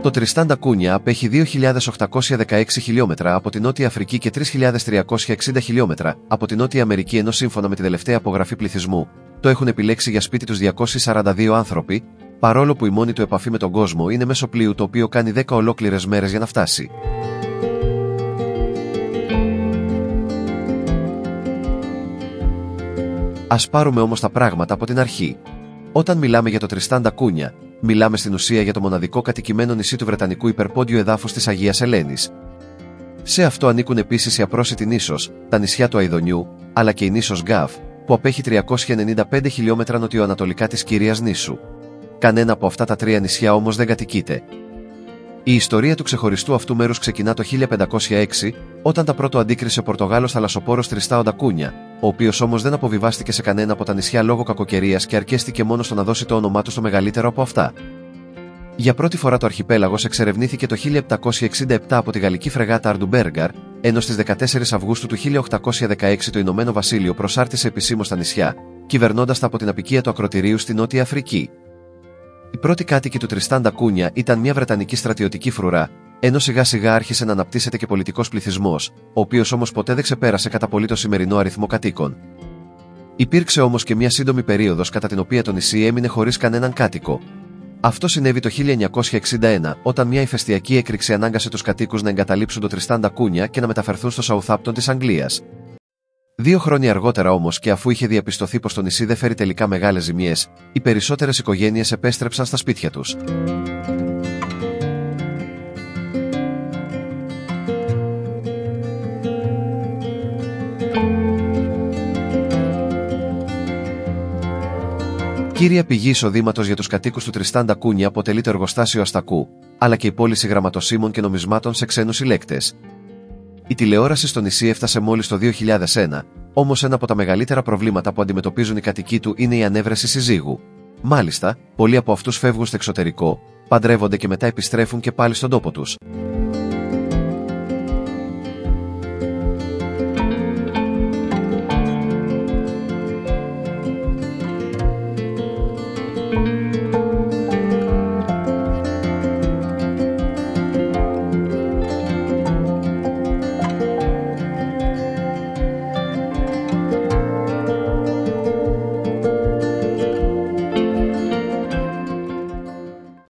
Το Τριστάν ντα Κούνια απέχει 2.816 χιλιόμετρα από την Νότια Αφρική και 3.360 χιλιόμετρα από την Νότια Αμερική, ενώ σύμφωνα με τη τελευταία απογραφή πληθυσμού, το έχουν επιλέξει για σπίτι τους 242 άνθρωποι, παρόλο που η μόνη του επαφή με τον κόσμο είναι μέσω πλοίου, το οποίο κάνει 10 ολόκληρες μέρες για να φτάσει. Ας πάρουμε όμως τα πράγματα από την αρχή. Όταν μιλάμε για το Τριστάν ντα Κούνια, μιλάμε στην ουσία για το μοναδικό κατοικημένο νησί του Βρετανικού υπερπόντιου εδάφους της Αγίας Ελένης. Σε αυτό ανήκουν επίσης η απρόσιτη νήσος, τα νησιά του Αηδονιού, αλλά και η νήσος Γκάφ, που απέχει 395 χιλιόμετρα νοτιοανατολικά της κύριας νήσου. Κανένα από αυτά τα τρία νησιά όμως δεν κατοικείται. Η ιστορία του ξεχωριστού αυτού μέρους ξεκινά το 1506, όταν τα πρώτο αντίκρισε ο Πορτογάλος θαλασσοπόρος Τριστάν ντα Κούνια, ο οποίος όμως δεν αποβιβάστηκε σε κανένα από τα νησιά λόγω κακοκαιρίας και αρκέστηκε μόνο στο να δώσει το όνομά του στο μεγαλύτερο από αυτά. Για πρώτη φορά το αρχιπέλαγος εξερευνήθηκε το 1767 από τη γαλλική φρεγάτα Αρντουμπέργκαρ, ενώ στις 14 Αυγούστου του 1816 το Ηνωμένο Βασίλειο προσάρτησε επισήμως τα νησιά, κυβερνώντας τα από την απικία του ακροτηρίου στη Νότια Αφρική. Οι πρώτοι κάτοικοι του Τριστάν ντα Κούνια ήταν μια βρετανική στρατιωτική φρουρά, ενώ σιγά σιγά άρχισε να αναπτύσσεται και πολιτικός πληθυσμός, ο οποίος όμως ποτέ δεν ξεπέρασε κατά πολύ το σημερινό αριθμό κατοίκων. Υπήρξε όμως και μια σύντομη περίοδος κατά την οποία το νησί έμεινε χωρίς κανέναν κάτοικο. Αυτό συνέβη το 1961, όταν μια ηφαιστειακή έκρηξη ανάγκασε τους κατοίκους να εγκαταλείψουν το Τριστάν ντα Κούνια και να μεταφερθούν στο Σαουθάμπτον της Αγγλίας. 2 χρόνια αργότερα όμως, και αφού είχε διαπιστωθεί πως το νησί δεν φέρει τελικά μεγάλες ζημιές, οι περισσότερες οικογένειες επέστρεψαν στα σπίτια τους. Κύρια πηγή εισοδήματος για τους κατοίκους του Τριστάν ντα Κούνια αποτελεί το εργοστάσιο αστακού, αλλά και η πώληση γραμματοσύμων και νομισμάτων σε ξένους συλλέκτες. Η τηλεόραση στο νησί έφτασε μόλις το 2001, όμως ένα από τα μεγαλύτερα προβλήματα που αντιμετωπίζουν οι κατοικοί του είναι η ανέβρεση συζύγου. Μάλιστα, πολλοί από αυτούς φεύγουν στο εξωτερικό, παντρεύονται και μετά επιστρέφουν και πάλι στον τόπο τους.